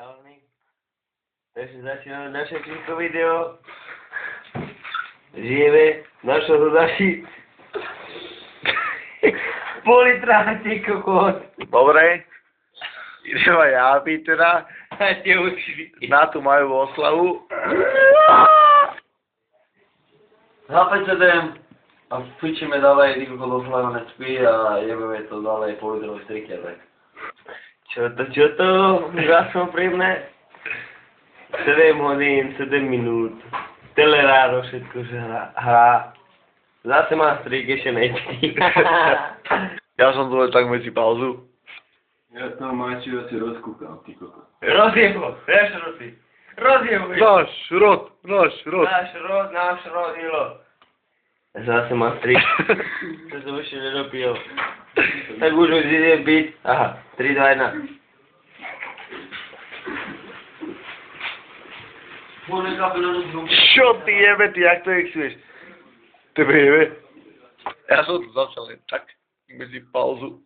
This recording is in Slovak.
Správný. Takže začínáme naše kvíko video. Žijeme našo dodaší. Pol litra, ty kokot. Dobre. Idem aj ja piť teda na tú moju oslavu. Zapeťujem a pičíme ďalej ty kokot oslavu na spí a jebeme to ďalej pol litrov strikia, tak. Čo to? Ja som príjemné. 7 hodín, 7 minút. Telerádo všetko, že hrá. Zase má strik, ešte nečí. Ja som tu len tak medzi pauzu. Ja tam Mači asi rozkúkam, ty koko. Rozjebo, vieš Rosy. Rozjebo. Náš rod. Náš rod, Ilo. Zase má strik. To som ešte nedopil. Tak už idem byť. Aha, 3, 2, 1. Čo ty jebe, ty, jak to exuješ? Tebe jebe? Ja som tu začal len tak medzi pauzu.